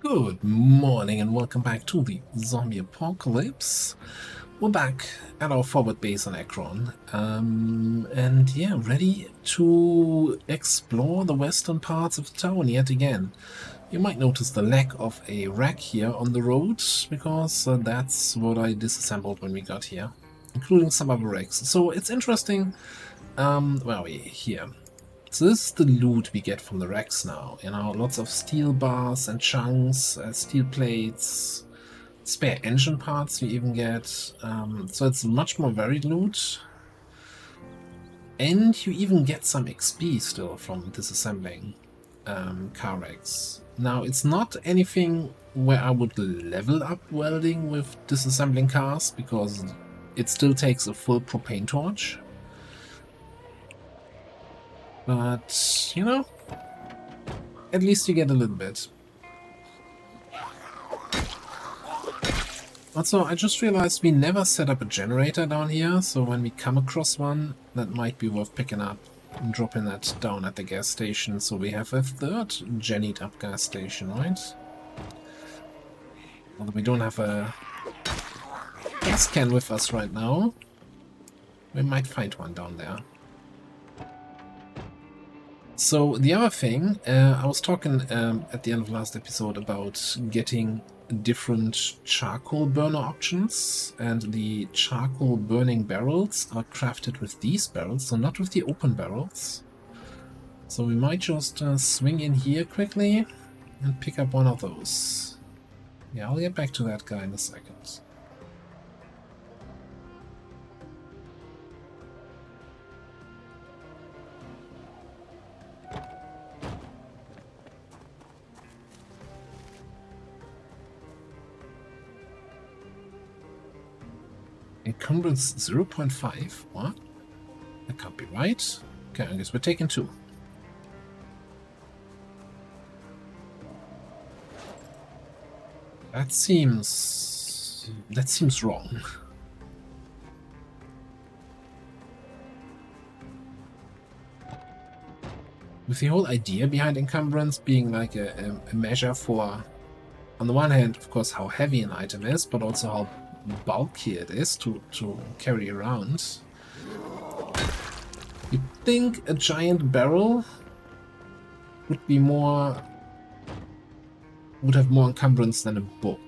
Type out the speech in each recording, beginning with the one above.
Good morning and welcome back to the zombie apocalypse. We're back at our forward base on Ekron, and yeah, ready to explore the western parts of the town yet again. You might notice the lack of a rack here on the road, because that's what I disassembled when we got here, including some other racks. So it's interesting, where are we? Here. So this is the loot we get from the wrecks now, lots of steel bars and chunks, steel plates, spare engine parts you even get, so it's much more varied loot. And you even get some XP still from disassembling car wrecks. Now, it's not anything where I would level up welding with disassembling cars, because it still takes a full propane torch. But, at least you get a little bit. Also, I just realized we never set up a generator down here, so when we come across one, that might be worth picking up and dropping that down at the gas station, so we have a third Gennied up gas station, right? Although we don't have a gas can with us right now, we might find one down there. So the other thing, I was talking at the end of last episode about getting different charcoal burner options, and the charcoal burning barrels are crafted with these barrels, so not with the open barrels. So we might just swing in here quickly and pick up one of those. Yeah, I'll get back to that guy in a second. Encumbrance 0.5? What? That can't be right. Okay, I guess we're taking two. That seems wrong. With the whole idea behind encumbrance being like a measure for, on the one hand, of course, how heavy an item is, but also how bulky it is to carry around. You'd think a giant barrel would have more encumbrance than a book.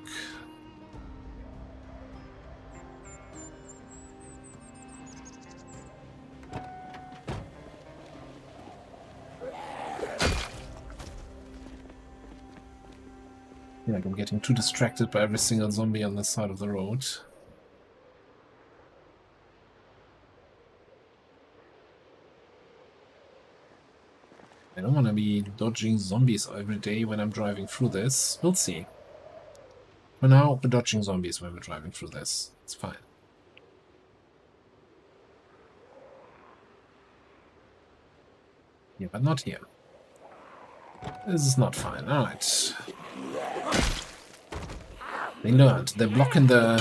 Like I'm getting too distracted by every single zombie on this side of the road. I don't want to be dodging zombies every day when I'm driving through this. We'll see. For now, we're dodging zombies when we're driving through this. It's fine. Yeah, but not here. This is not fine. Alright. They learned. They're blocking the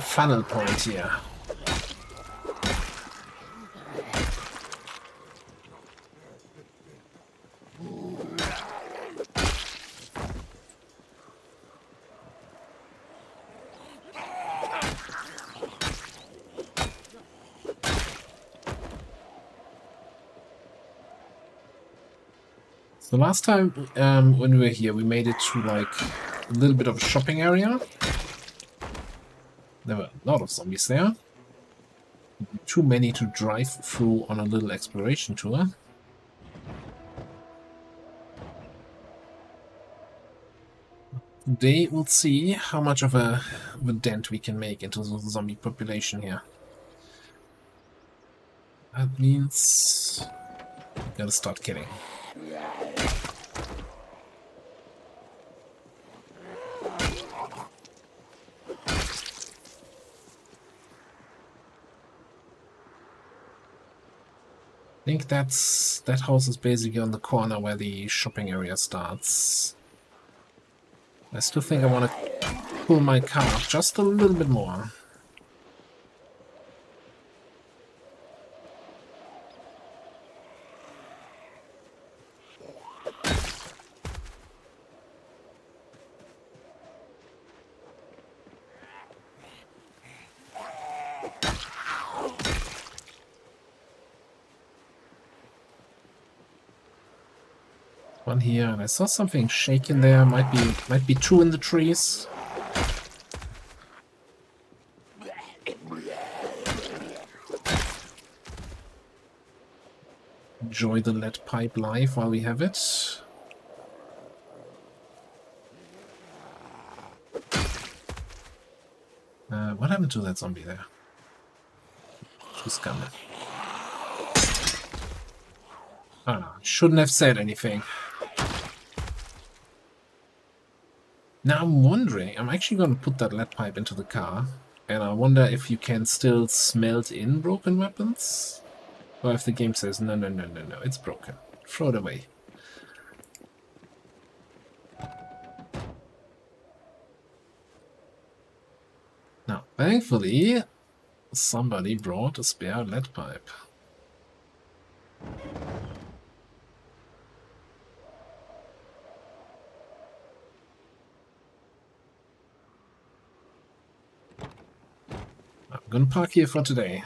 funnel point here. So last time when we were here, we made it to like a little bit of a shopping area. There were a lot of zombies there. Too many to drive through on a little exploration tour. Today we'll see how much of a dent we can make into the zombie population here. That means we gotta start killing. I think that house is basically on the corner where the shopping area starts. I still think I want to pull my car up just a little bit more. One here, and I saw something shaking there. Might be two in the trees. Enjoy the lead pipe life while we have it. What happened to that zombie there? She's coming. Ah, shouldn't have said anything. Now I'm wondering, I'm actually going to put that lead pipe into the car, and I wonder if you can still smelt in broken weapons? Or if the game says, no, it's broken. Throw it away. Now, thankfully, somebody brought a spare lead pipe. I'm gonna park here for today.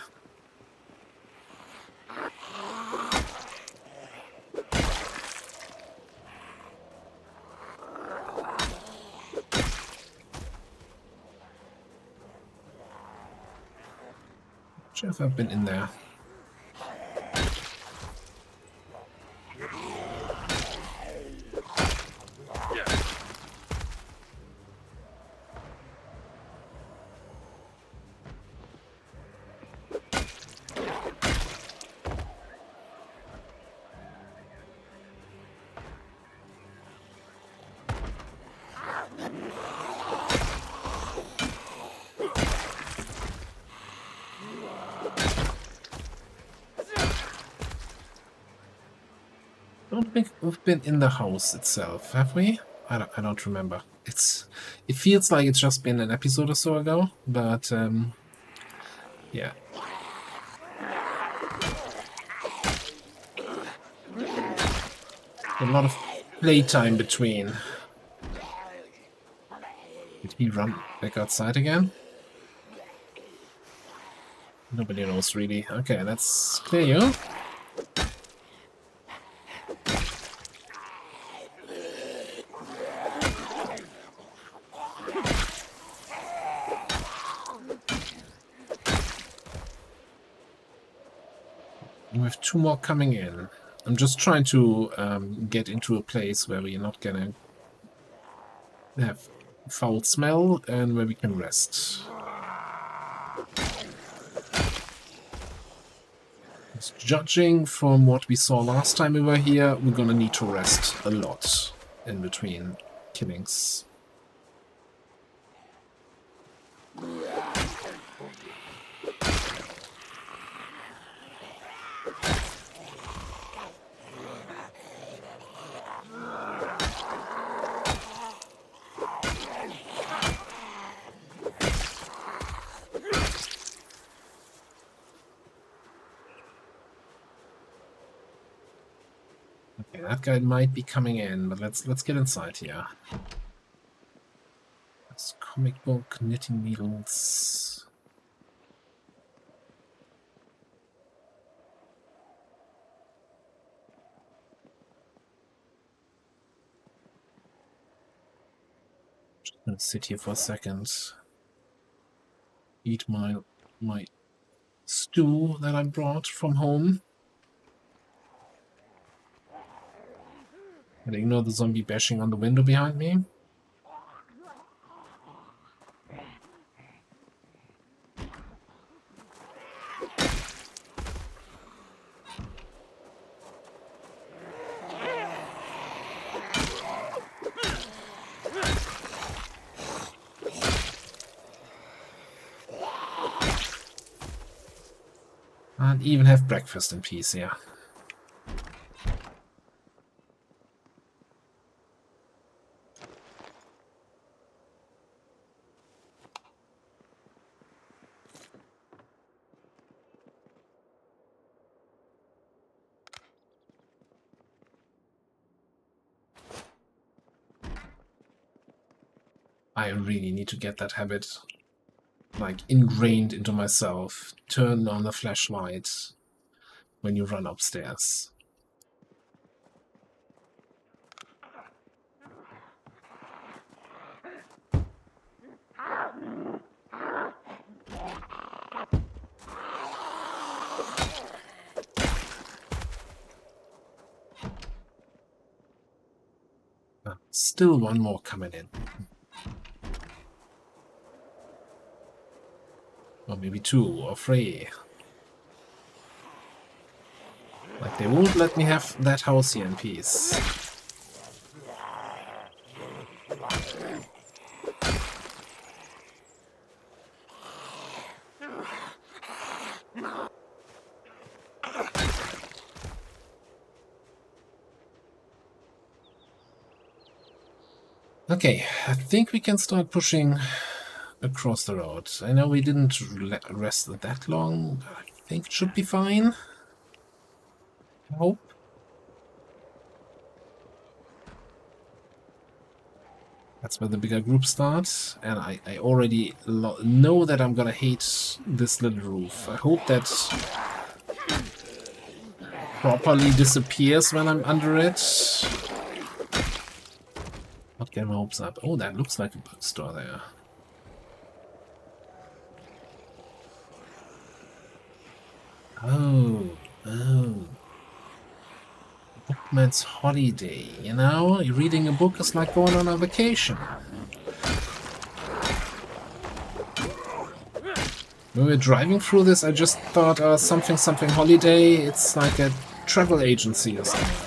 Not sure if I've been in there. I don't think we've been in the house itself, have we? I don't remember. It feels like it's just been an episode or so ago, but yeah. A lot of playtime between. Did he run back outside again? Nobody knows really. Okay, let's clear you. We have two more coming in. I'm just trying to get into a place where we're not gonna have foul smell and where we can rest. Just judging from what we saw last time we were here, we're gonna need to rest a lot in between killings. Okay, that guy might be coming in, but let's get inside here. That's comic book, knitting needles. Just gonna sit here for a second. Eat my stew that I brought from home. And ignore the zombie bashing on the window behind me. And even have breakfast in peace, yeah. I really need to get that habit, like, ingrained into myself. Turn on the flashlight when you run upstairs. Still one more coming in. Or maybe 2 or 3. Like, they won't let me have that house here in peace. Okay, I think we can start pushing across the road. I know we didn't rest that long, but I think it should be fine. I hope. That's where the bigger group starts, and I already know that I'm gonna hate this little roof. I hope that properly disappears when I'm under it. Not get my hopes up. Oh, that looks like a bookstore there. Oh. Bookman's holiday, you know? Reading a book is like going on a vacation. When we were driving through this, I just thought, something holiday, it's like a travel agency or something.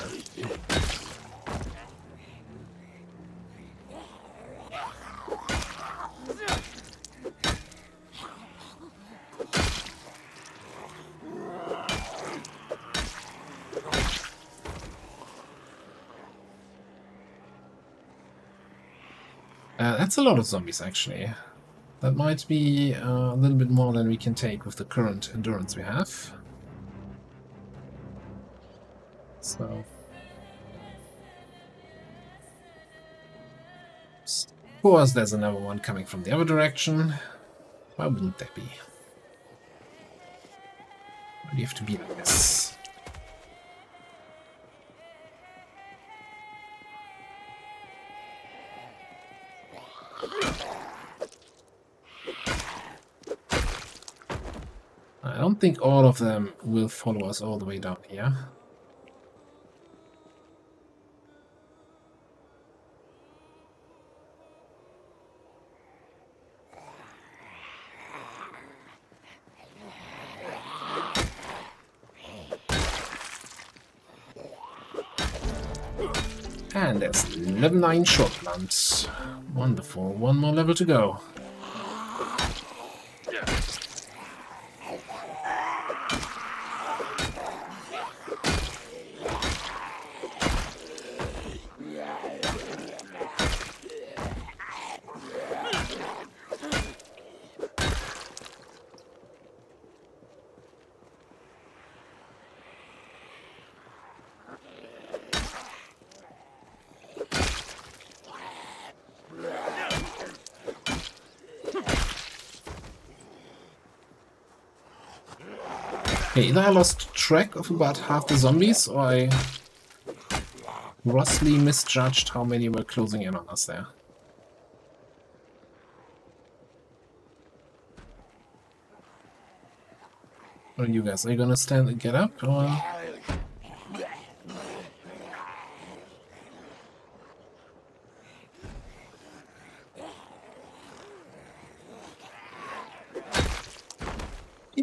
That's a lot of zombies, actually. That might be a little bit more than we can take with the current endurance we have. So... of course, there's another one coming from the other direction. Why wouldn't there be? Why do you have to be like this? I don't think all of them will follow us all the way down here. And there's level 9 short plants. Wonderful. One more level to go. Okay, either I lost track of about half the zombies, or I grossly misjudged how many were closing in on us there. What are you guys? Are you gonna stand and get up, or...?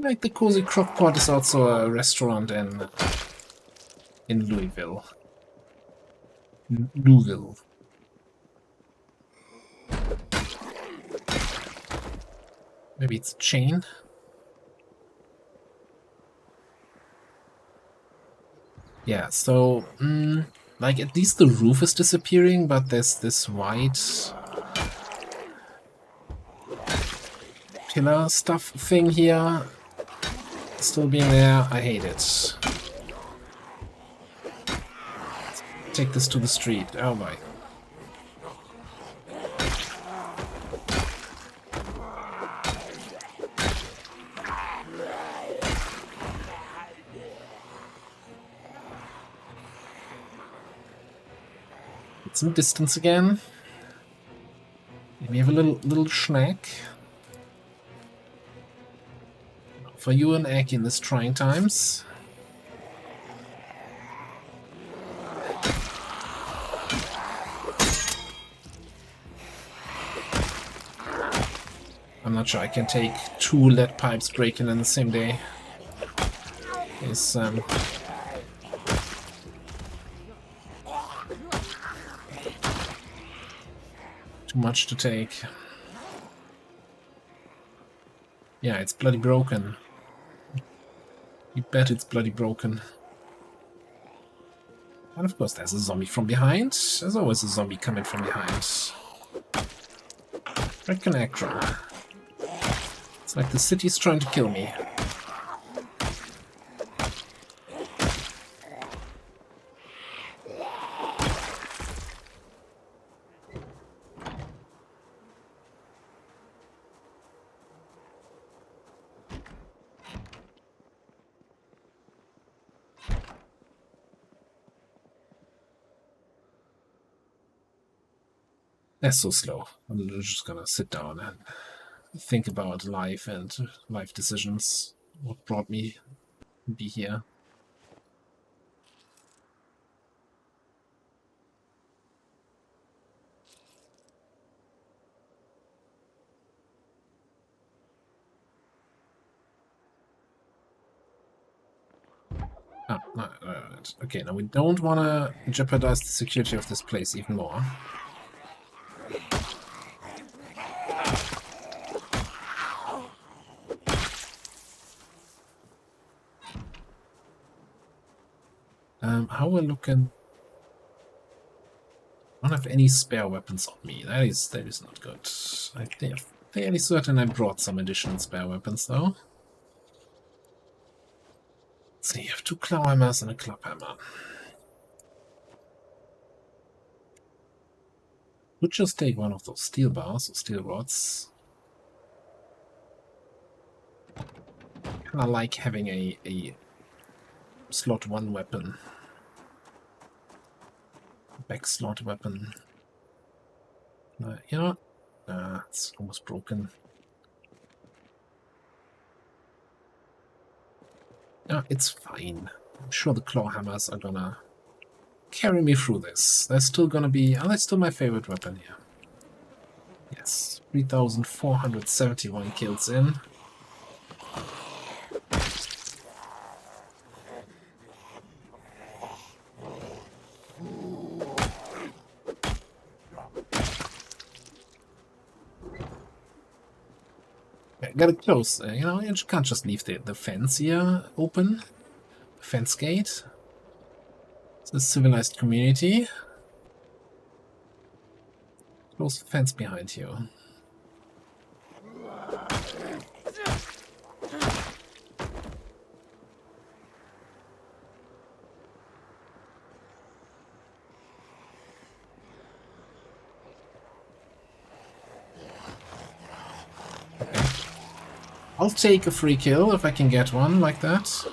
Like the Cozy Crockpot is also a restaurant in Louisville. Louisville. Maybe it's a chain. Yeah, so like at least the roof is disappearing, but there's this white pillar stuff thing here. Still being there, I hate it. Take this to the street. Oh my. Get some distance again. Maybe have a little snack. For you and Egg in this trying times. I'm not sure I can take 2 lead pipes breaking in the same day. It's too much to take. Yeah, it's bloody broken. You bet it's bloody broken. And of course there's a zombie from behind. There's always a zombie coming from behind. Reckon Ekron. It's like the city's trying to kill me. That's so slow. I'm just gonna sit down and think about life and life decisions. What brought me to be here? Oh, no, right. Okay, now we don't want to jeopardize the security of this place even more. How we're looking? I don't have any spare weapons on me. That is not good. I'm fairly certain I brought some additional spare weapons though. So you have 2 claw hammers and a club hammer. Would just take one of those steel bars or steel rods. Kinda like having a slot 1 weapon. Back slot weapon. Yeah, it's almost broken. It's fine. I'm sure the claw hammers are gonna carry me through this. They're still gonna be... Oh, that's still my favorite weapon here. Yes, 3,471 kills in. Gotta close, you know, you can't just leave the fence here open. The fence gate. It's a civilized community. Close the fence behind you. I'll take a free kill if I can get one like that.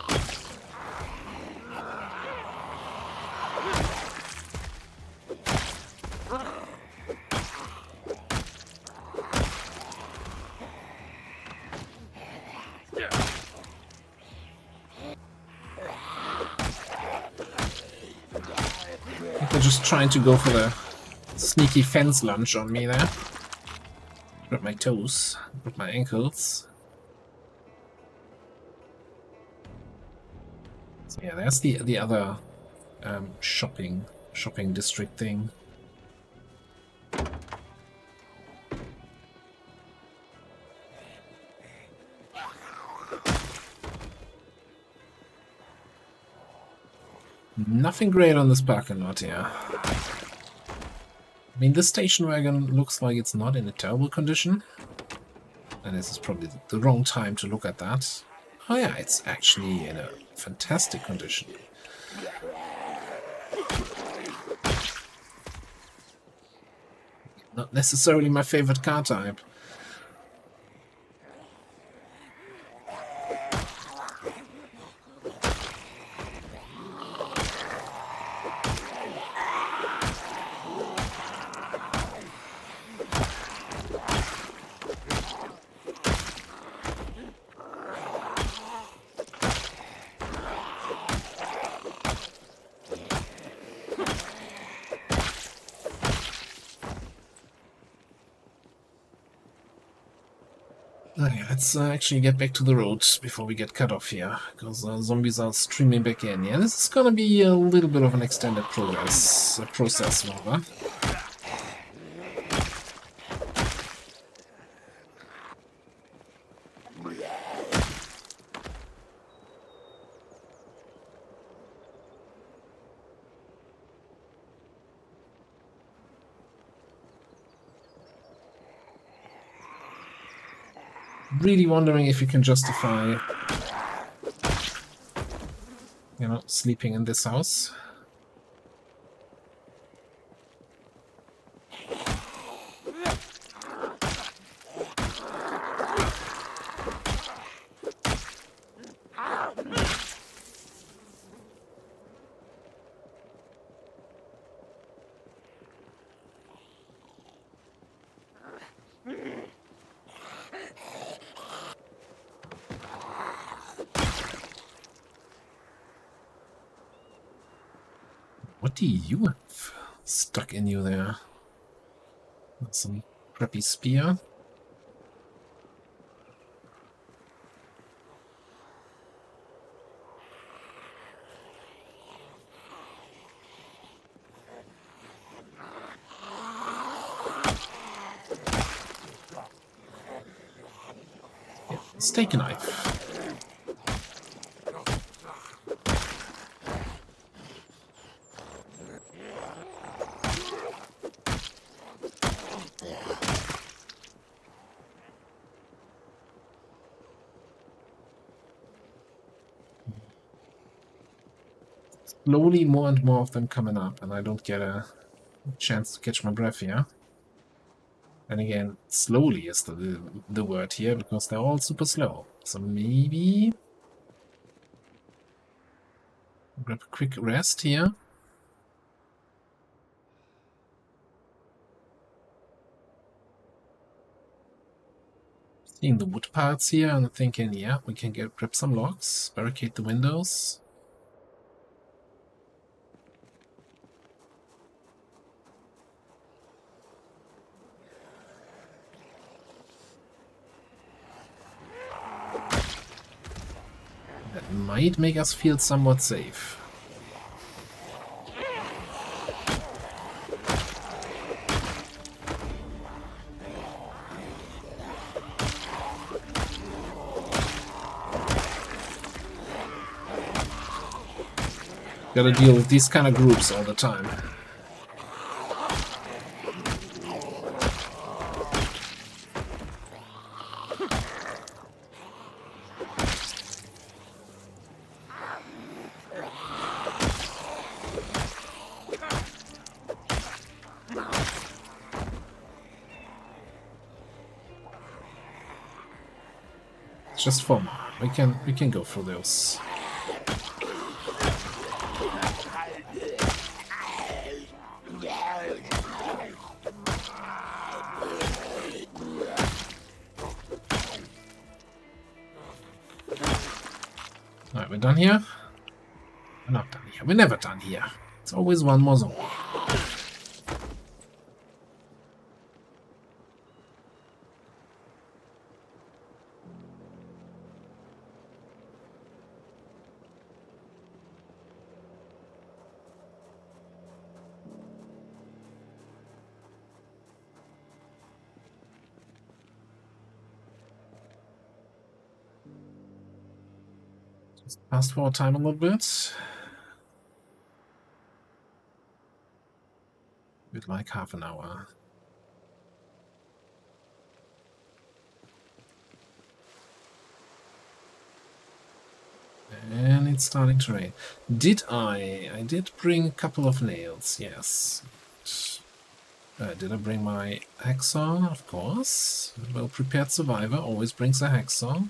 They're just trying to go for the sneaky fence lunge on me there. Grab my toes, grab my ankles. So yeah, there's the other shopping district thing. Nothing great on this parking lot here. I mean, this station wagon looks like it's not in a terrible condition. And this is probably the wrong time to look at that. Oh yeah, it's actually in a fantastic condition. Not necessarily my favorite car type. Okay, let's actually get back to the road before we get cut off here, because zombies are streaming back in. Yeah, this is gonna be a little bit of an extended process rather. Really wondering if you can justify, you know, sleeping in this house. What do you have stuck in you there? Some crappy spear. Yeah, steak knife. Slowly, more and more of them coming up, and I don't get a chance to catch my breath here. And again, slowly is the word here, because they're all super slow. So maybe grab a quick rest here. Seeing the wood parts here and thinking, yeah, we can grab some logs, barricade the windows. That might make us feel somewhat safe. Gotta deal with these kind of groups all the time. It's just fun. We can go through those. Alright, we're done here. We're not done here. We're never done here. It's always one more zone. Just fast forward time a little bit. With like half an hour. And it's starting to rain. I did bring a couple of nails, yes. Did I bring my hacksaw? Of course. Well-prepared survivor always brings a hacksaw.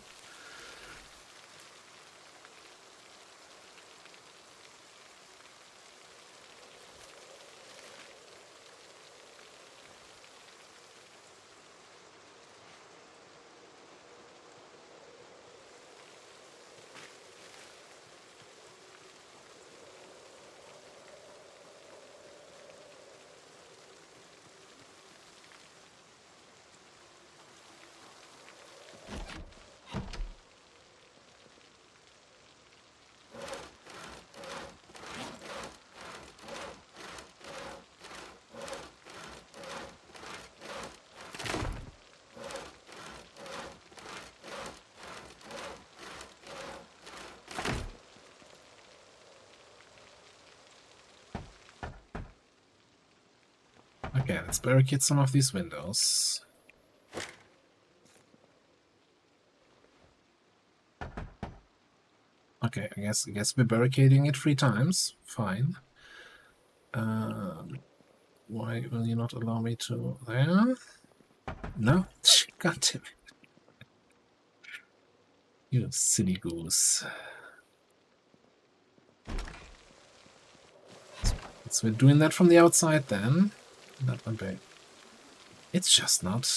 Okay, let's barricade some of these windows. Okay, I guess we're barricading it 3 times. Fine. Why will you not allow me to there? No? God damn it. You silly goose. So we're doing that from the outside then. Not one bit. It's just not.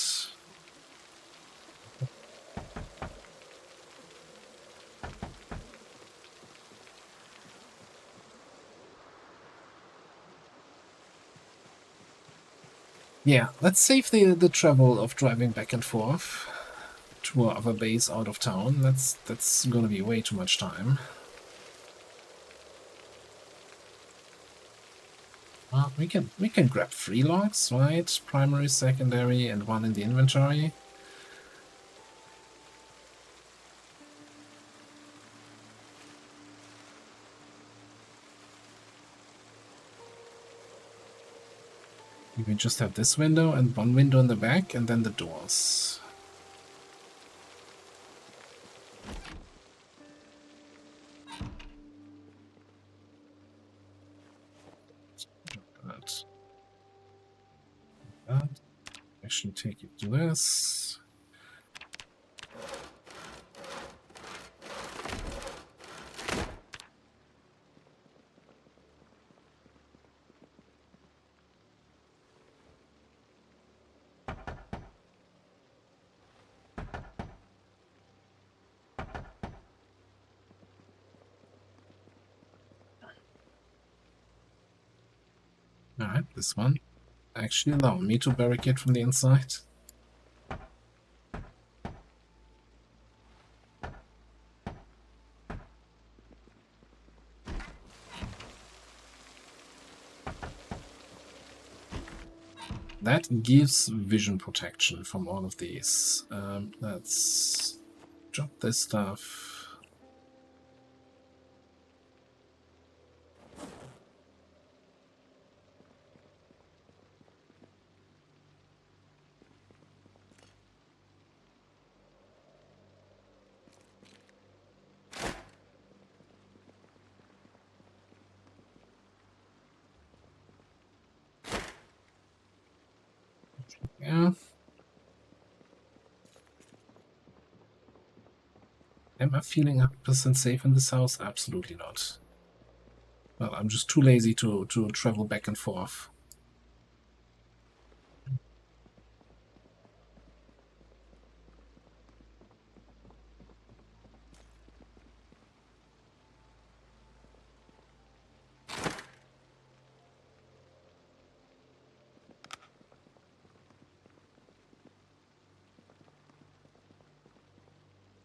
Yeah, let's save the travel of driving back and forth to our other base out of town. That's gonna be way too much time. We can grab 3 logs, right? Primary, secondary, and 1 in the inventory. We just have this window and 1 window in the back, and then the doors. That. I should take it to this. Alright, this one actually allow me to barricade from the inside. That gives vision protection from all of these. Let's drop this stuff. Yeah. Am I feeling 100% safe in this house? Absolutely not. Well, I'm just too lazy to travel back and forth.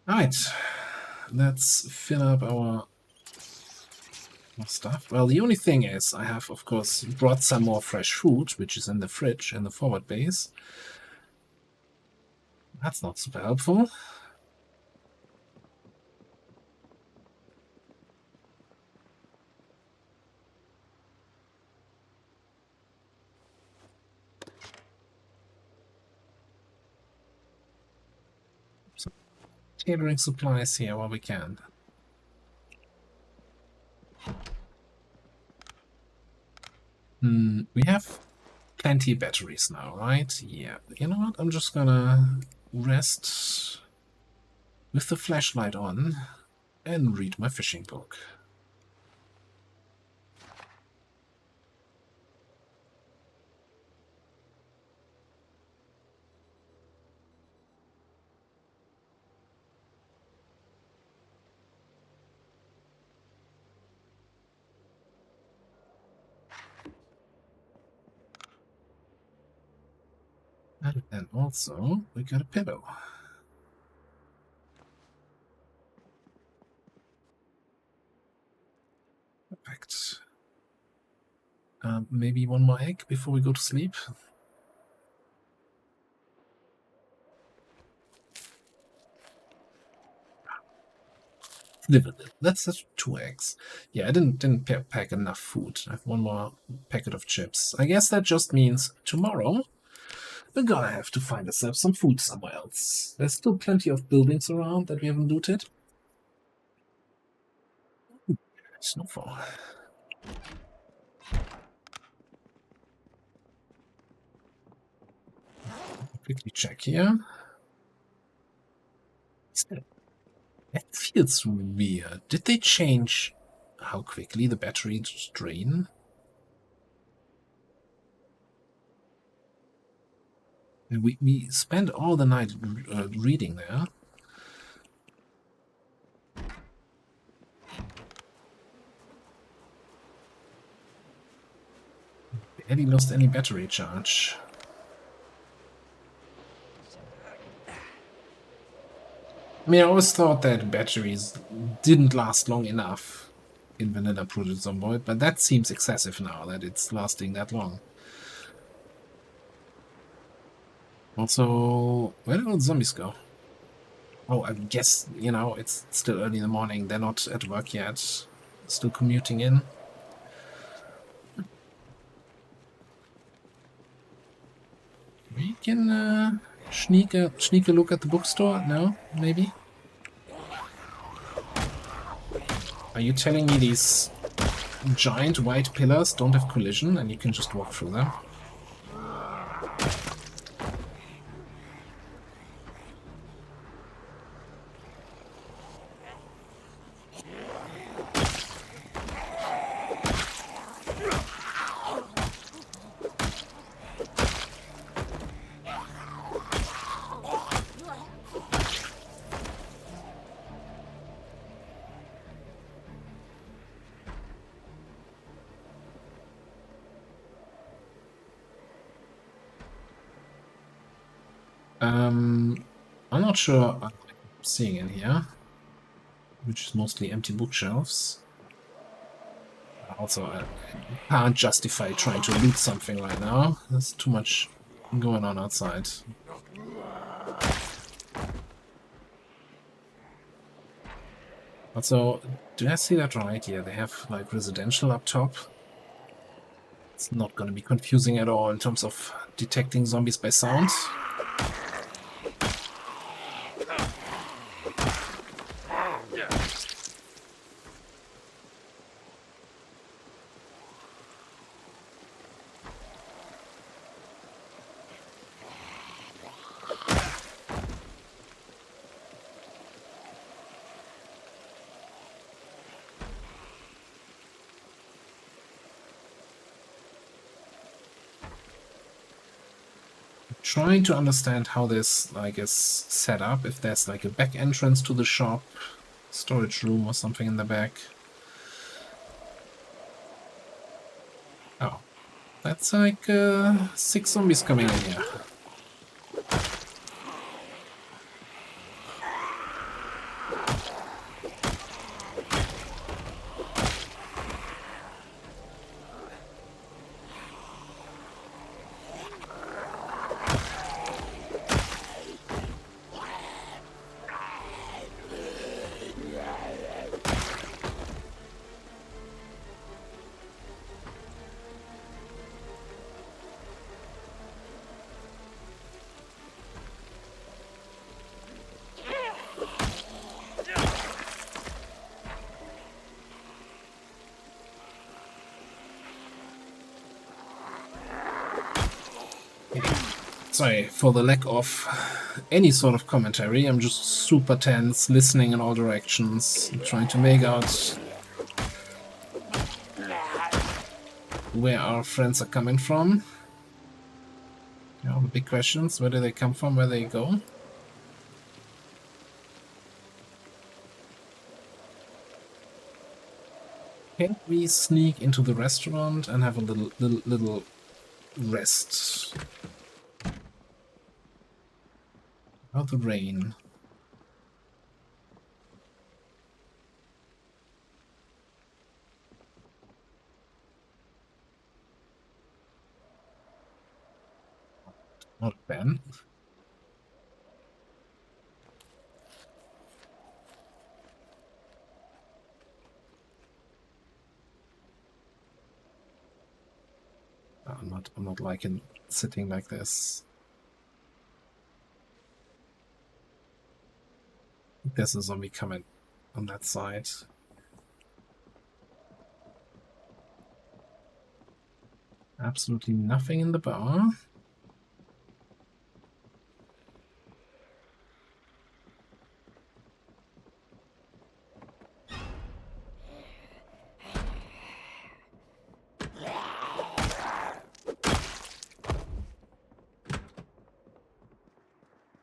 Alright, let's fill up our stuff. Well, the only thing is, I have, of course, brought some more fresh food, which is in the fridge in the forward base. That's not super helpful. So, catering supplies here while we can. We have plenty of batteries now, right? Yeah. You know what? I'm just gonna rest with the flashlight on and read my fishing book. And then also, we got a pillow. Perfect. Maybe 1 more egg before we go to sleep. live with it. That's just 2 eggs. Yeah, I didn't pack enough food. I have one more packet of chips. I guess that just means tomorrow we're gonna have to find ourselves some food somewhere else. There's still plenty of buildings around that we haven't looted. Snowfall. Quickly check here. That feels weird. Did they change how quickly the batteries drain? We spent all the night reading there. Barely lost any battery charge. I mean, I always thought that batteries didn't last long enough in vanilla Project Zomboid, but that seems excessive now that it's lasting that long. Also, where did all the zombies go? Oh, I guess, you know, it's still early in the morning. They're not at work yet. Still commuting in. We can sneak a look at the bookstore? No? Maybe? Are you telling me these giant white pillars don't have collision and you can just walk through them? I'm not sure what I'm seeing in here, which is mostly empty bookshelves. Also, I can't justify trying to loot something right now. There's too much going on outside. Also, do I see that right? Yeah, they have like residential up top. It's not going to be confusing at all in terms of detecting zombies by sound. Trying to understand how this like is set up, if there's like a back entrance to the shop, storage room or something in the back. Oh, that's like 6 zombies coming in here. Sorry for the lack of any sort of commentary. I'm just super tense, listening in all directions, trying to make out where our friends are coming from. You know, the big questions: where do they come from? Where they go? Can't we sneak into the restaurant and have a little rest? About the rain. Not Ben. I'm not liking sitting like this. There's a zombie coming on that side. Absolutely nothing in the bar.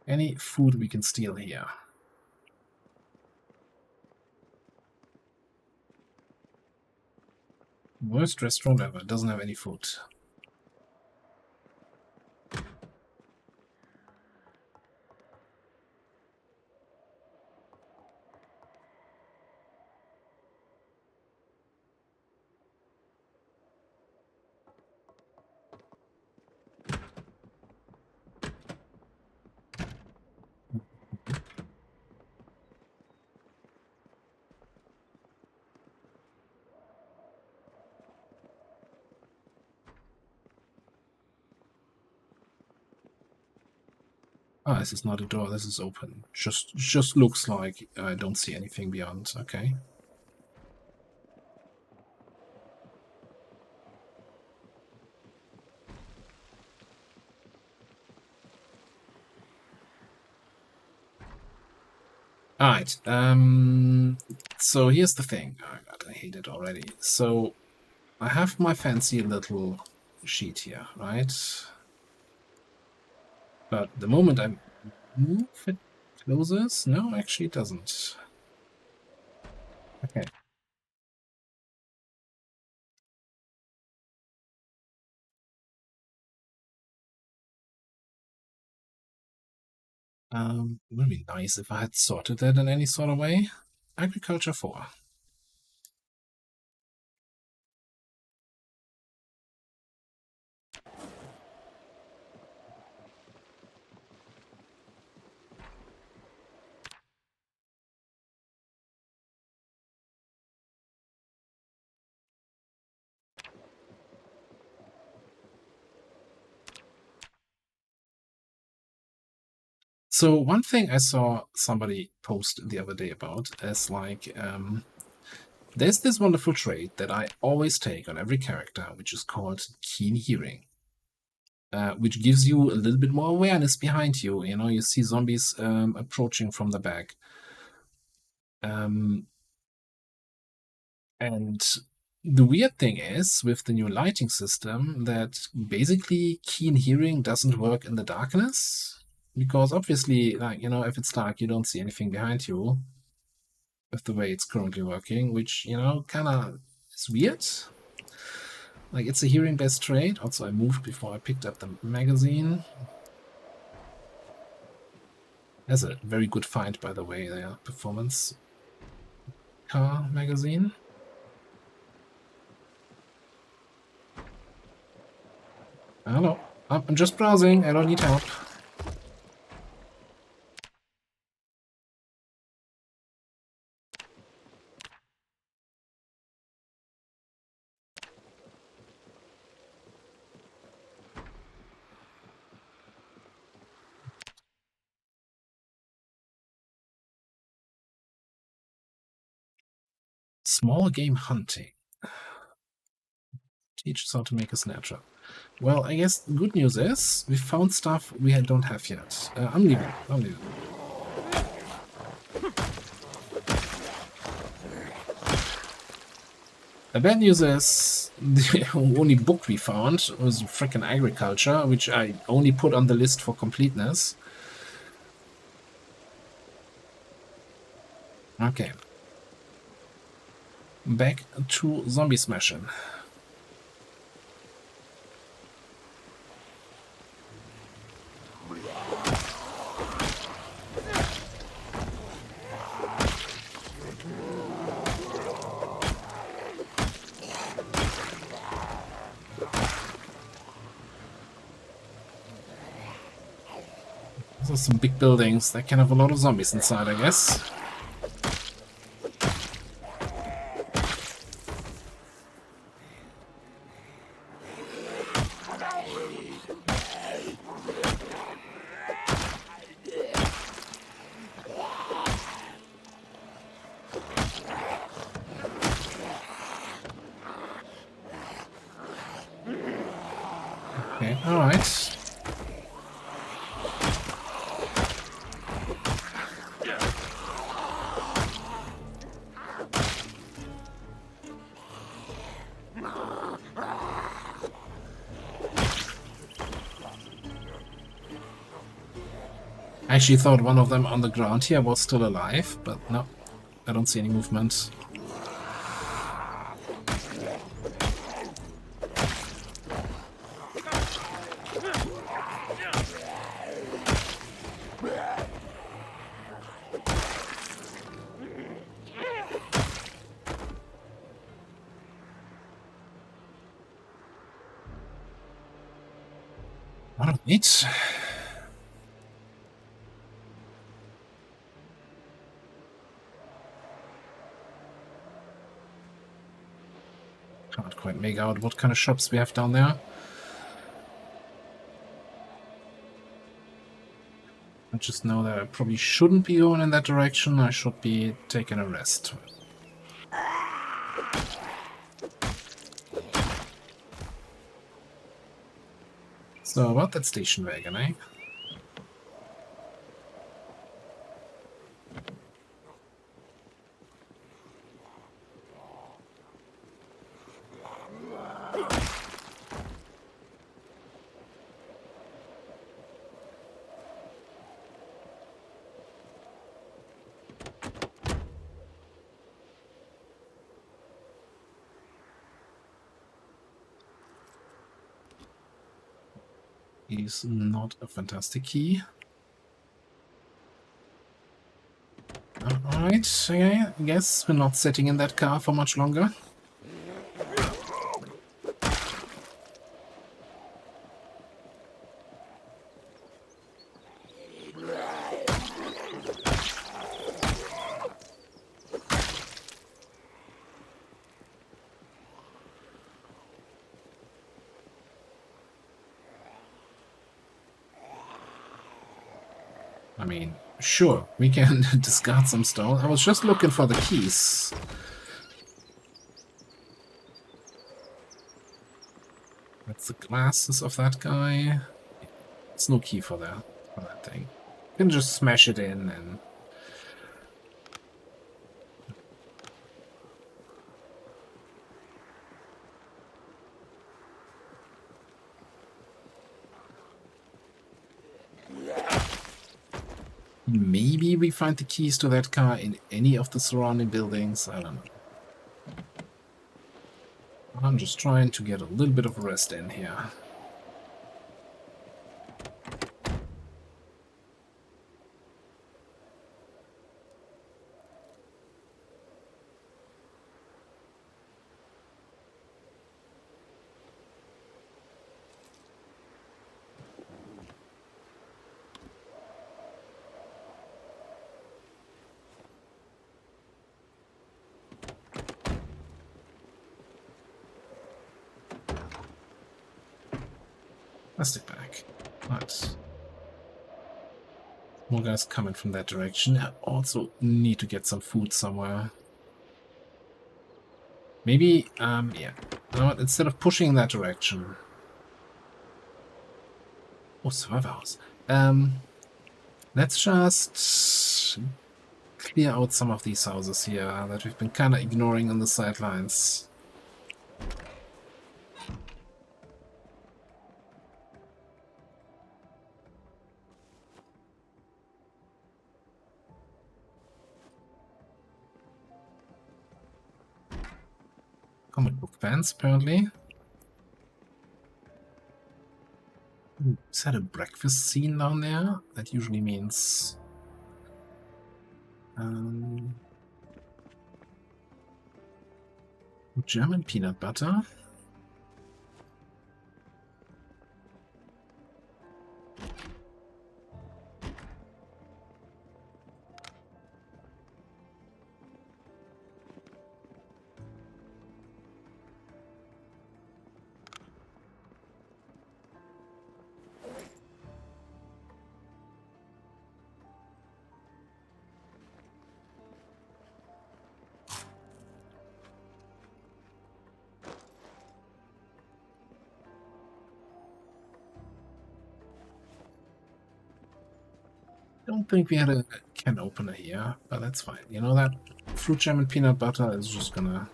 Any food we can steal here? Worst restaurant ever. Doesn't have any food. Ah, this is not a door, this is open. Just looks like I don't see anything beyond. Okay. Alright, so here's the thing. Oh god, I hate it already. So I have my fancy little sheet here, right? But the moment I move, it closes? No, actually it doesn't. Okay. It would be nice if I had sorted that in any sort of way. Agriculture 4. So one thing I saw somebody post the other day about is like, there's this wonderful trait that I always take on every character, which is called keen hearing, which gives you a little bit more awareness behind you. You know, you see zombies approaching from the back. And the weird thing is, with the new lighting system, that basically keen hearing doesn't work in the darkness. Because obviously, like, you know, if it's dark, you don't see anything behind you with the way it's currently working, which, you know, kind of is weird. Like, it's a hearing-based trait. Also, I moved before I picked up the magazine. That's a very good find, by the way, there. Performance car magazine. Hello. I'm just browsing. I don't need help. Small game hunting. Teach us how to make a snapshot. Well, I guess the good news is we found stuff we don't have yet. I'm leaving. I'm leaving. The bad news is the only book we found was frickin' agriculture, which I only put on the list for completeness. Okay. Back to zombie smashing. Those are some big buildings that can have a lot of zombies inside, I guess. Okay, alright. I actually thought one of them on the ground here was still alive, but no, I don't see any movement. Alright. Can't quite make out what kind of shops we have down there. I just know that I probably shouldn't be going in that direction. I should be taking a rest. So about that station wagon, eh? Is not a fantastic key. Alright, okay, I guess we're not sitting in that car for much longer. I mean, sure, we can discard some stone. I was just looking for the keys. That's the glasses of that guy. There's no key for that thing. You can just smash it in and... Maybe we find the keys to that car in any of the surrounding buildings. I don't know. I'm just trying to get a little bit of a rest in here. Plastic bag. Right. More guys coming from that direction. I also need to get some food somewhere. Maybe, yeah. You know what? Instead of pushing in that direction... Oh, survivor house. Let's just clear out some of these houses here that we've been kind of ignoring on the sidelines. Comic book fans, apparently. Ooh, is that a breakfast scene down there? That usually means... German peanut butter. Don't think we had a can opener here, but that's fine. You know that fruit jam and peanut butter is just gonna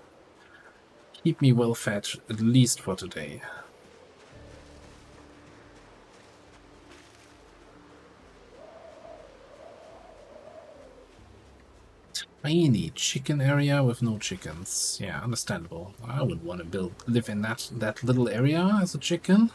keep me well fed, at least for today. Tiny chicken area with no chickens. Yeah, understandable. I would want to live in that little area as a chicken.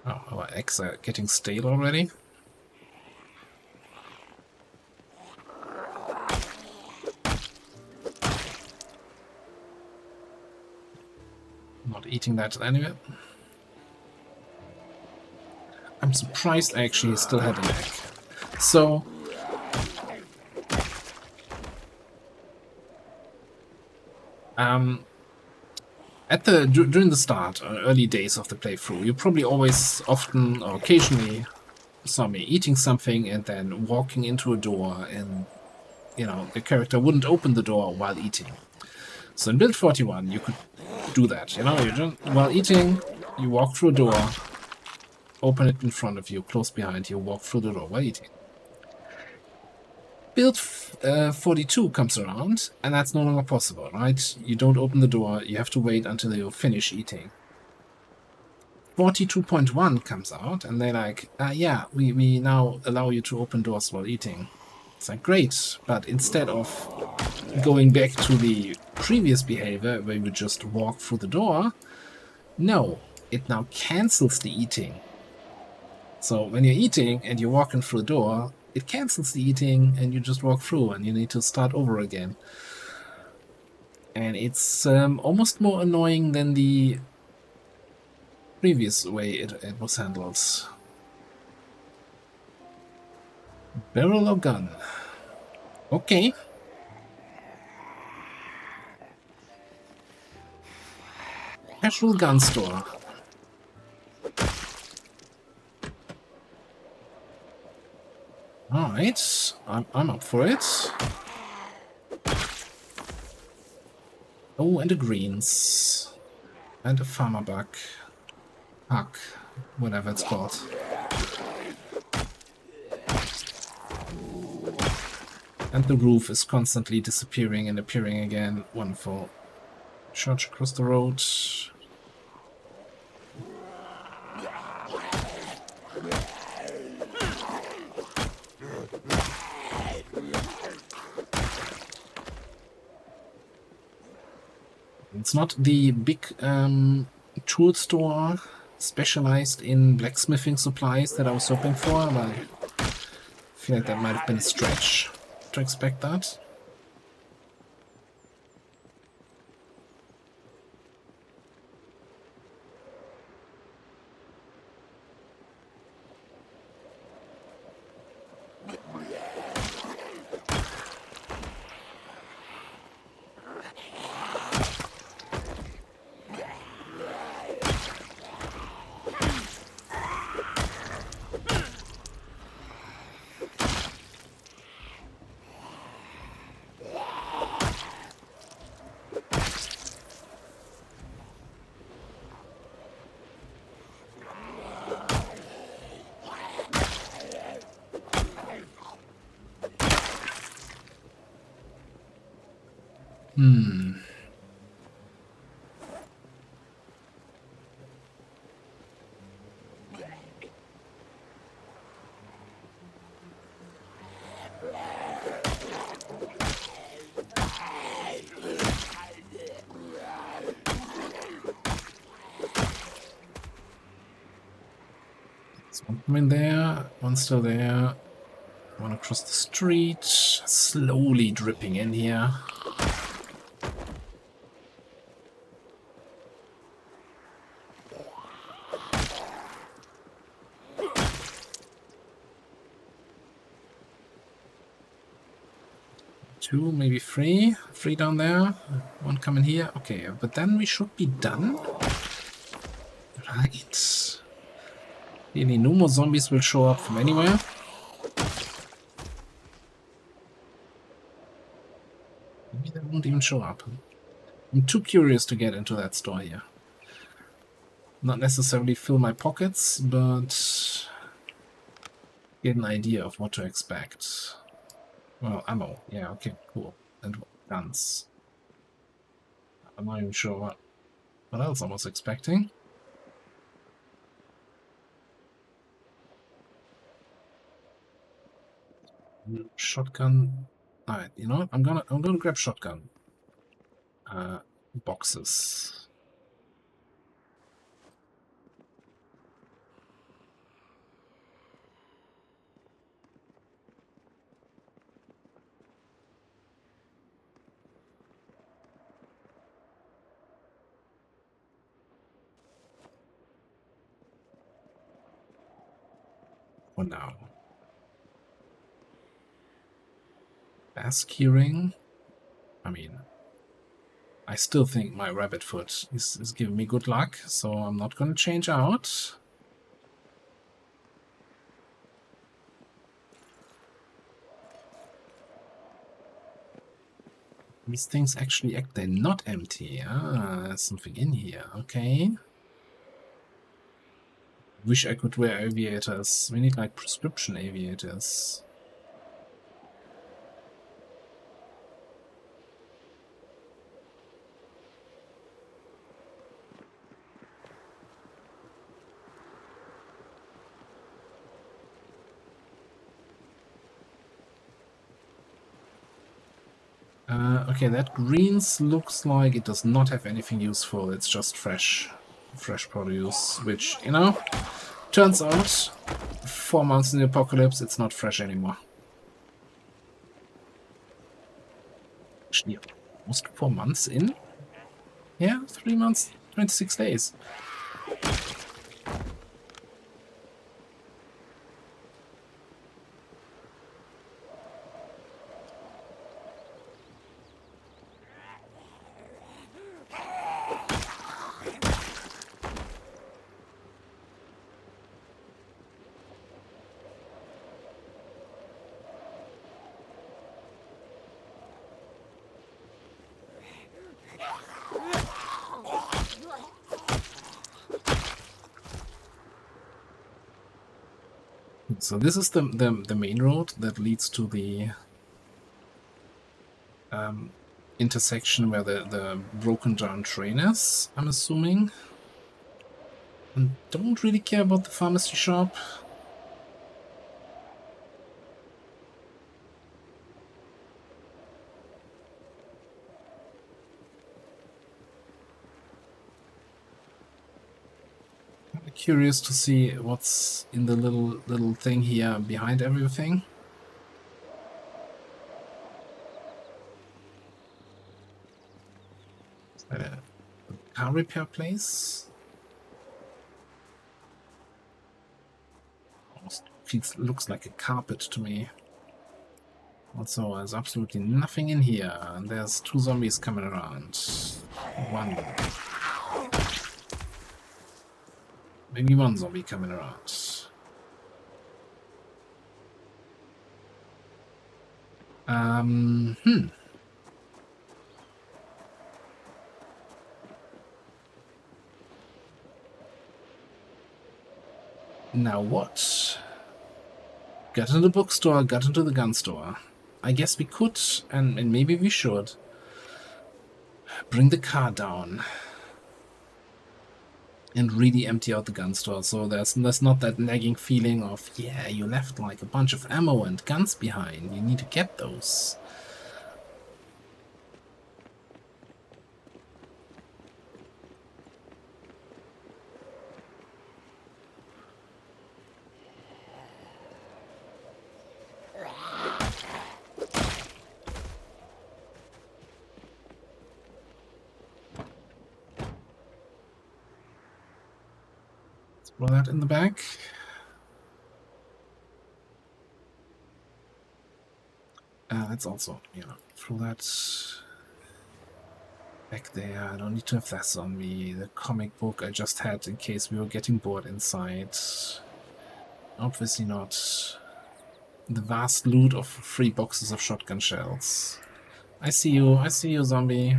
Oh, our eggs are getting stale already. Not eating that anyway. I'm surprised I actually still had an egg. So during the start, early days of the playthrough, you probably always, often, or occasionally saw me eating something and then walking into a door, and you know the character wouldn't open the door while eating. So in build 41, you could do that. You know, you just, while eating, you walk through a door, open it in front of you, close behind you, walk through the door while eating. Build 42 comes around, and that's no longer possible, right? You don't open the door, you have to wait until you finish eating. 42.1 comes out, and they're like, yeah, we now allow you to open doors while eating. It's like, great, but instead of going back to the previous behavior where you just walk through the door, no, it now cancels the eating. So when you're eating and you're walking through the door, it cancels the eating and you just walk through and you need to start over again. And it's almost more annoying than the previous way it was handled. Barrel or gun? Okay. Casual gun store. Alright, I'm up for it. Oh, and the greens. And a farmer bug. Huck, whatever it's called. And the roof is constantly disappearing and appearing again. Wonderful. Church across the road. It's not the big tool store specialized in blacksmithing supplies that I was hoping for, but I feel like that might have been a stretch to expect that. One in there, one still there. One across the street, slowly dripping in here. Two, maybe three. Three down there. One coming here. Okay, but then we should be done. Right. Really, no more zombies will show up from anywhere. won't even show up. I'm too curious to get into that store here. Not necessarily fill my pockets, but get an idea of what to expect. Well, ammo. Yeah, okay, cool. And guns. I'm not even sure what else I was expecting. Shotgun. Alright, you know what? I'm gonna grab shotgun boxes. For now. Bass keyring. I mean, I still think my rabbit foot is giving me good luck, so I'm not gonna change out. These things actually act, they're not empty. Ah, there's something in here, okay. Wish I could wear aviators. We need like prescription aviators. Okay, that greens looks like it does not have anything useful. It's just fresh produce, which, you know, turns out 4 months in the apocalypse, it's not fresh anymore. Actually, almost 4 months in? Yeah, 3 months, 26 days. So this is the main road that leads to the intersection where the broken down train is, I'm assuming. And don't really care about the pharmacy shop. I'm curious to see what's in the little thing here behind everything. Is that a car repair place? Almost looks like a carpet to me. Also, there's absolutely nothing in here, and there's 2 zombies coming around. One. Maybe 1 zombie coming around. Now what? Got into the bookstore, got into the gun store. I guess we could, and maybe we should, bring the car down and really empty out the gun store, so there's not that nagging feeling of, yeah, you left like a bunch of ammo and guns behind, you need to get those. Throw that in the back. Let's also, you know, throw that back there. I don't need to have that on me. The comic book I just had in case we were getting bored inside. Obviously not. The vast loot of 3 boxes of shotgun shells. I see you, zombie.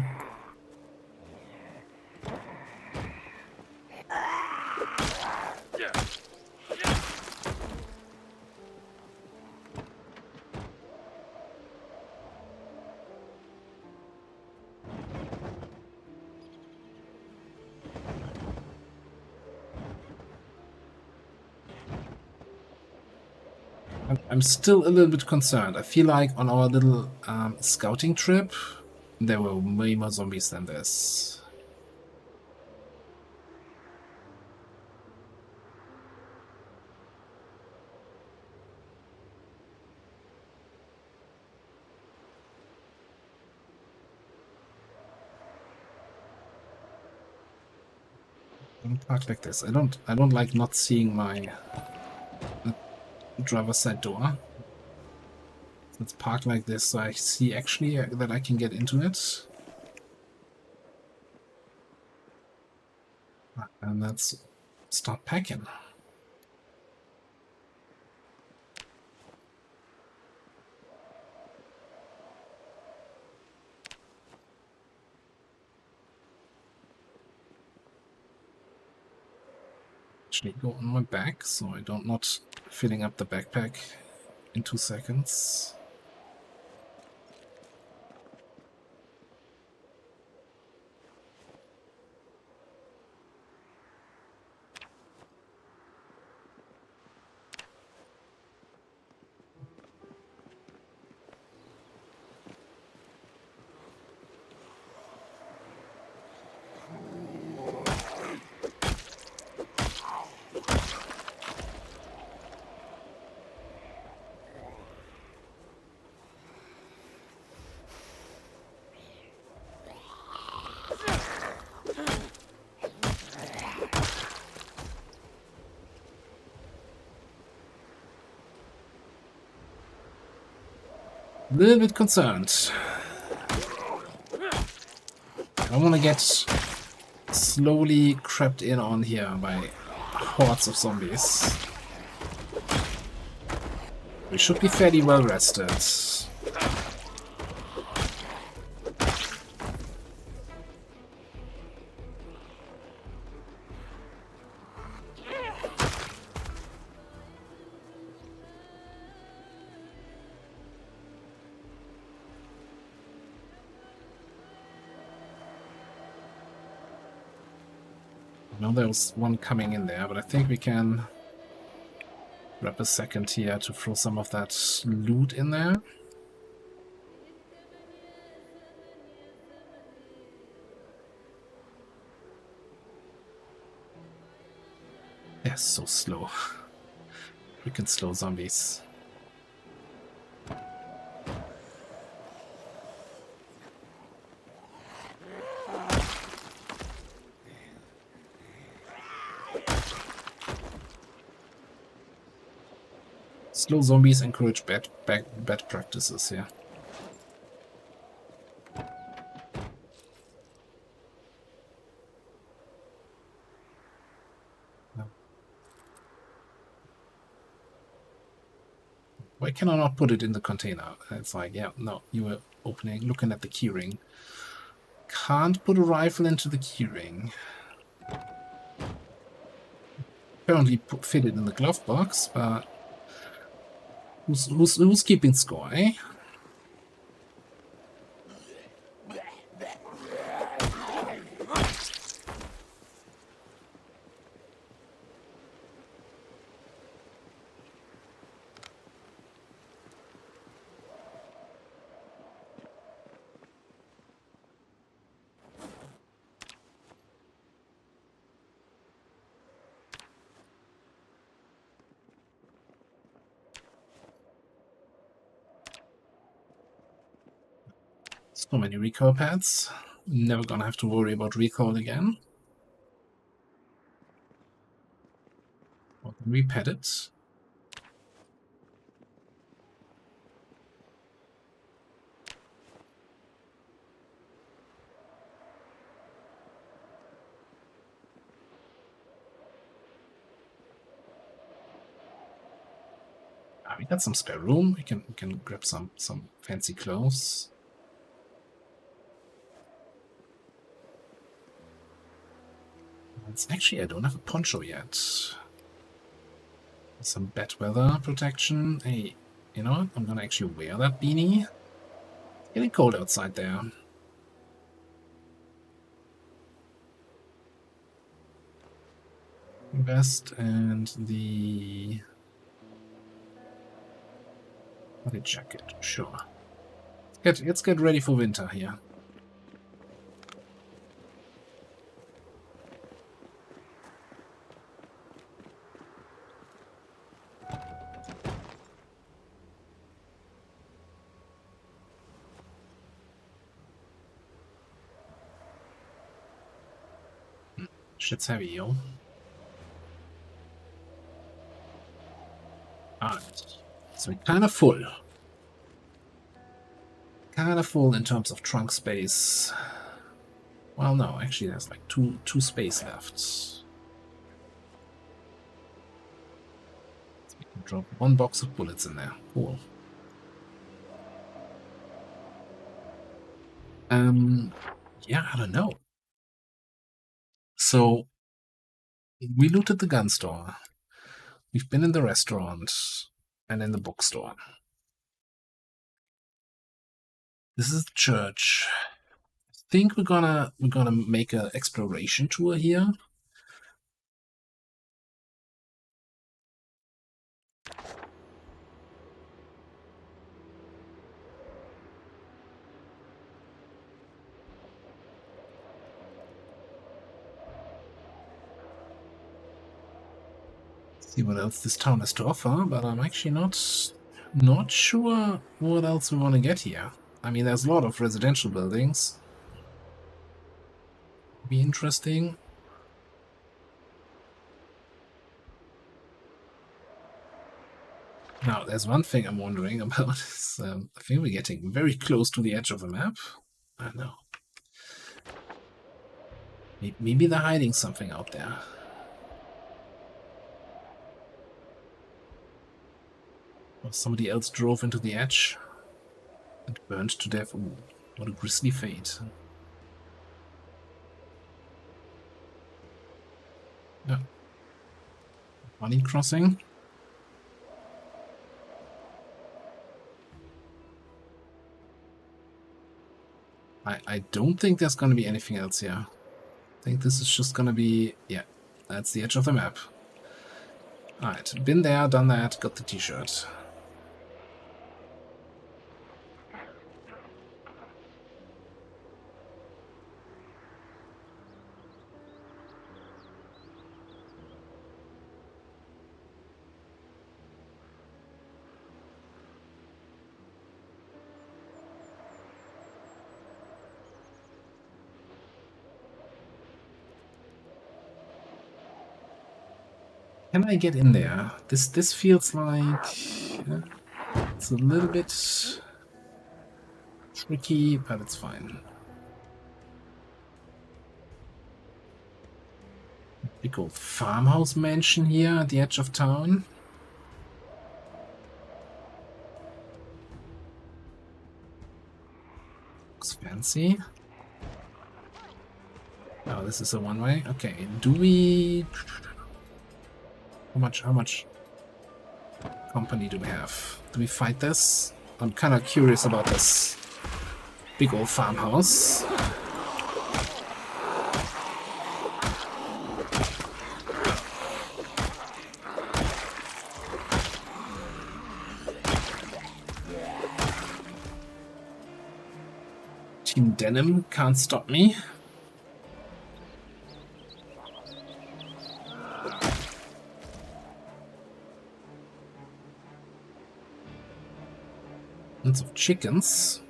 I'm still a little bit concerned. I feel like on our little scouting trip, there were way more zombies than this. Don't park like this. I don't like not seeing my driver's side door. Let's park like this so I see actually that I can get into it. And let's start packing. Actually go on my back so I don't not filling up the backpack in 2 seconds. A little bit concerned. I want to get slowly crept in on here by hordes of zombies. We should be fairly well rested. I know there was one coming in there, but I think we can grab a second here to throw some of that loot in there. They're so slow. Freaking slow zombies. Slow zombies encourage bad practices here. Why can I not put it in the container? It's like, yeah, no, you were looking at the keyring. Can't put a rifle into the keyring. Apparently fit it in the glove box, but who's keeping score, eh? So many recoil pads. Never gonna have to worry about recoil again. Well, repad it. We got some spare room. We can grab some fancy clothes. It's actually, I don't have a poncho yet. Some bad weather protection. Hey, you know what? I'm gonna actually wear that beanie. It's getting cold outside there. Vest and the hoodie jacket, sure. Let's get ready for winter here. Shit's heavy, yo. Alright. So we're kind of full. Kind of full in terms of trunk space. Well, no, actually there's like two space left. So we can drop one box of bullets in there. Cool. Yeah, I don't know. So we looted the gun store. We've been in the restaurant and in the bookstore. This is the church. I think we're gonna make an exploration tour here. See what else this town has to offer, but I'm actually not sure what else we want to get here. I mean, there's a lot of residential buildings. Be interesting. Now, there's one thing I'm wondering about. Is, I think we're getting very close to the edge of the map. I don't know. Maybe they're hiding something out there. Or somebody else drove into the edge and burned to death. Ooh, what a grisly fate. Yeah. Money crossing. I don't think there's going to be anything else here. I think this is just going to be... Yeah, that's the edge of the map. Alright, been there, done that, got the t-shirt. Can I get in there? This feels like it's a little bit tricky, but it's fine. Big old farmhouse mansion here at the edge of town. Looks fancy. Oh, this is a one-way. Okay, do we? How much company do we have? Do we fight this? I'm kind of curious about this big old farmhouse. Team Denim can't stop me. Lots of chickens.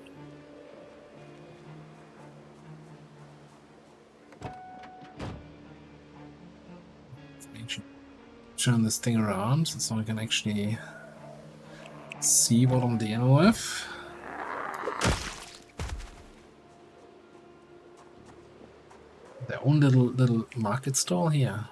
Turn this thing around so I can actually see what I'm dealing with. Their own little market stall here.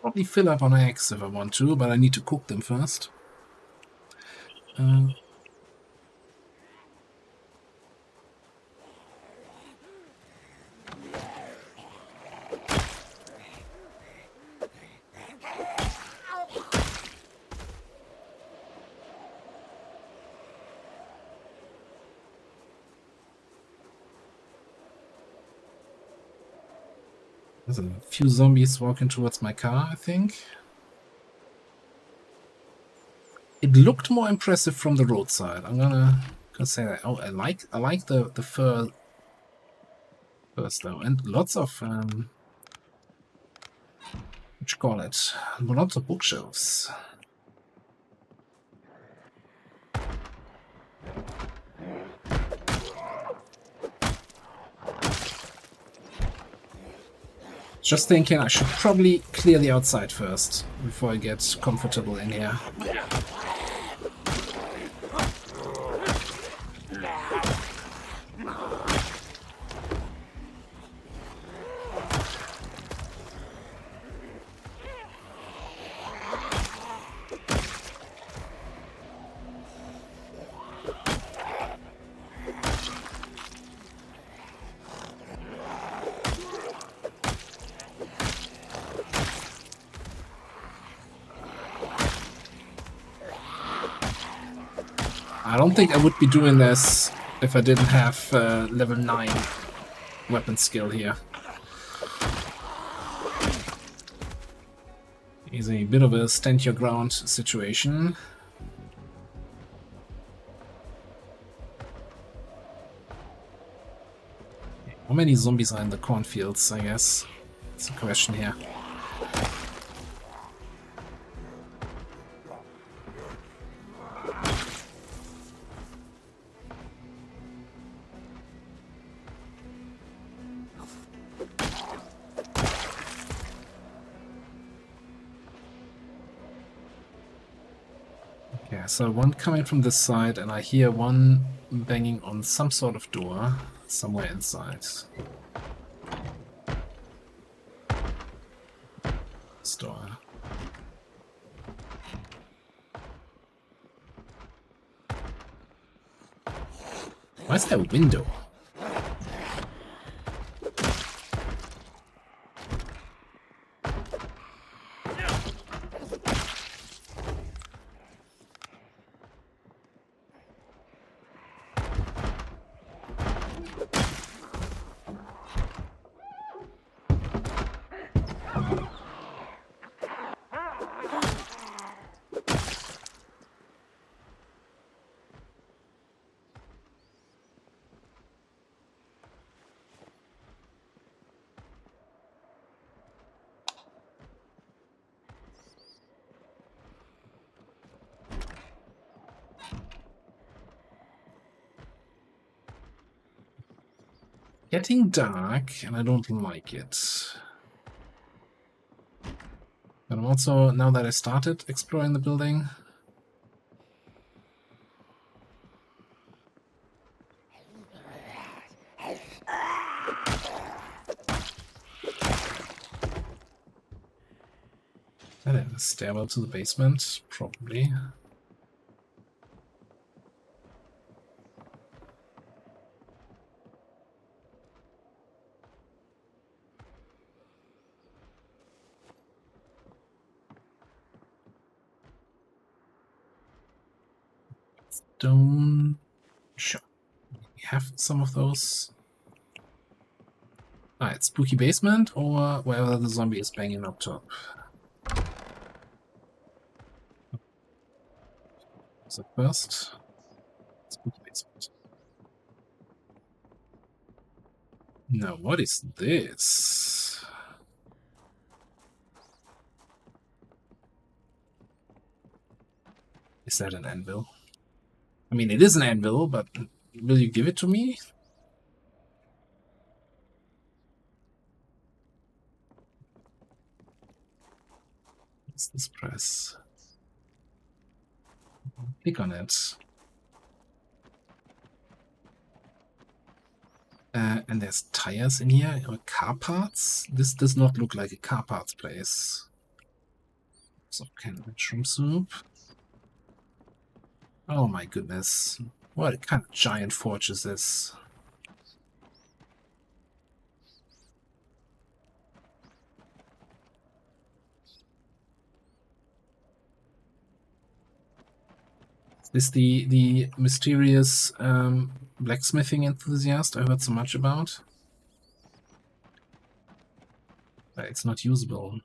Probably fill up on eggs if I want to, but I need to cook them first. There's a few zombies walking towards my car, I think. It looked more impressive from the roadside. I'm gonna say that. Oh, I like the fur first though, and lots of what you call it? Lots of bookshelves. Just thinking I should probably clear the outside first before I get comfortable in here. I don't think I would be doing this if I didn't have level 9 weapon skill here. It's a bit of a stand your ground situation. How many zombies are in the cornfields, I guess? That's the question here. So one coming from this side, and I hear one banging on some sort of door somewhere inside. Store. Why is there a window? Getting dark, and I don't like it. But I'm also, now that I started exploring the building, that is a stairwell to the basement, probably. Stone. Sure. We have some of those. Ah, it's spooky basement or wherever the zombie is banging up top. So first, spooky basement. Now, what is this? Is that an anvil? I mean, it is an anvil, but will you give it to me? What's this press? Click on it. And there's tires in here, or car parts. This does not look like a car parts place. So canned mushroom soup. Oh my goodness. What kind of giant forge is this? Is the mysterious blacksmithing enthusiast I heard so much about? It's not usable.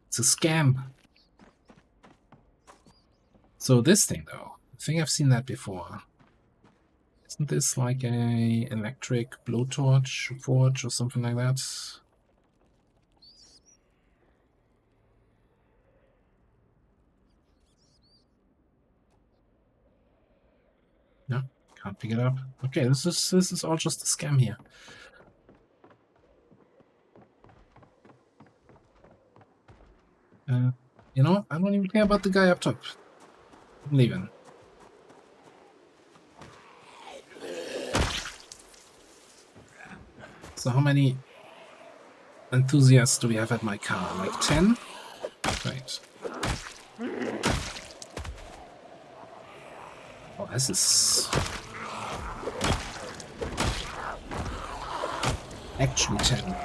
It's a scam. So this thing, though, I think I've seen that before. Isn't this like a electric blowtorch forge or something like that? No, can't pick it up. Okay, this is all just a scam here. You know, I don't even care about the guy up top. I'm leaving. So how many enthusiasts do we have at my car? Like 10? Right. Oh, this is actually 10.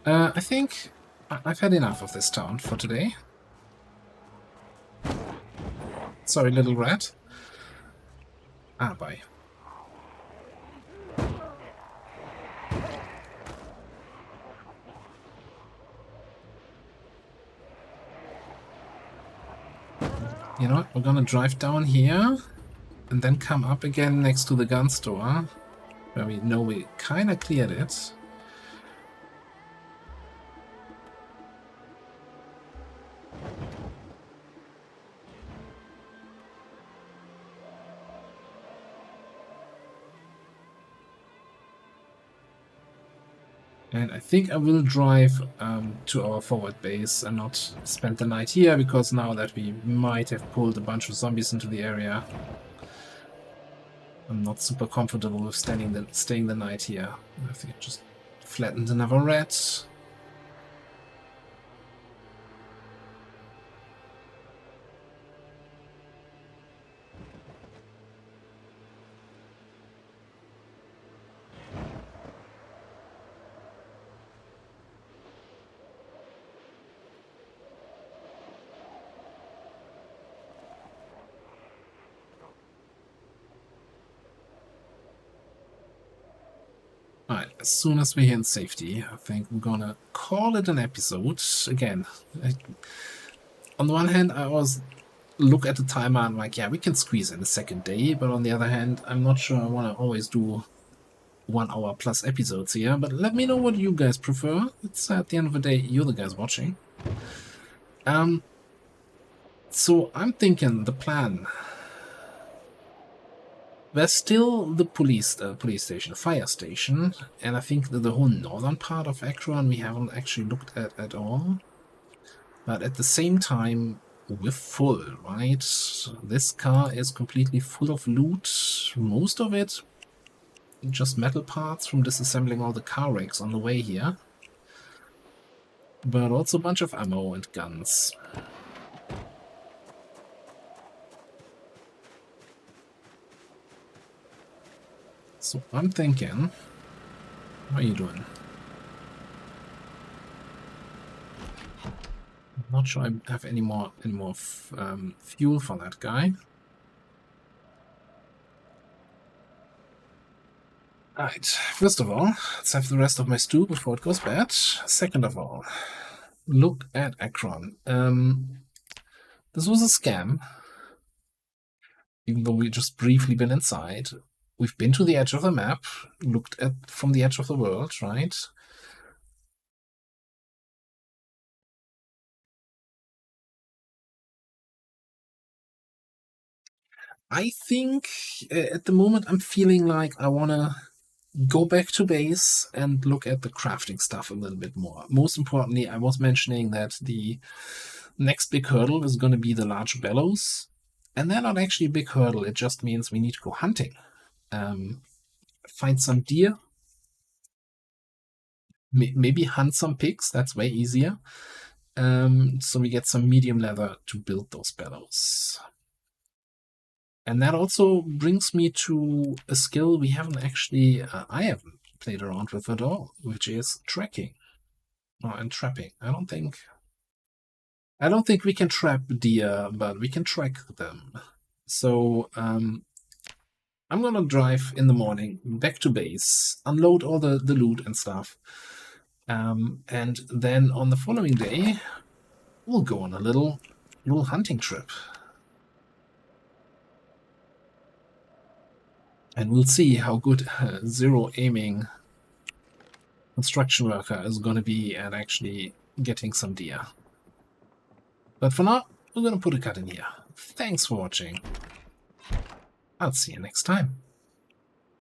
I think I've had enough of this town for today. Sorry, little rat. Ah, bye. You know what? We're gonna drive down here and then come up again next to the gun store, where we know we kind of cleared it. And I think I will drive to our forward base and not spend the night here, because now that we might have pulled a bunch of zombies into the area, I'm not super comfortable with staying the night here. I think I just flattened another rat. Alright, as soon as we're in safety, I think we're gonna call it an episode. Again, on the one hand, I always look at the timer and I'm like, yeah, we can squeeze in a second day, but on the other hand, I'm not sure I want to always do 1 hour plus episodes here, but let me know what you guys prefer. It's at the end of the day, you're the guys watching. So I'm thinking the plan. There's still the police station, fire station, and I think that the whole northern part of Ekron we haven't actually looked at all. But at the same time, we're full, right? This car is completely full of loot. Most of it just metal parts from disassembling all the car wrecks on the way here. But also a bunch of ammo and guns. So I'm thinking, what are you doing? I'm not sure I have any more fuel for that guy. Alright, first of all, let's have the rest of my stew before it goes bad. Second of all, look at Ekron. This was a scam. Even though we've just briefly been inside. We've been to the edge of the map, looked at from the edge of the world, right? I think at the moment I'm feeling like I want to go back to base and look at the crafting stuff a little bit more. Most importantly, I was mentioning that the next big hurdle is going to be the large bellows. And they're not actually a big hurdle, it just means we need to go hunting. Find some deer. Maybe hunt some pigs, that's way easier. So we get some medium leather to build those bellows. And that also brings me to a skill we haven't actually, I haven't played around with at all, which is tracking. And trapping. I don't think we can trap deer, but we can track them. So I'm gonna drive in the morning back to base, unload all the loot and stuff, and then on the following day we'll go on a little hunting trip. And we'll see how good zero aiming construction worker is going to be at actually getting some deer. But for now, we're going to put a cut in here. Thanks for watching. I'll see you next time.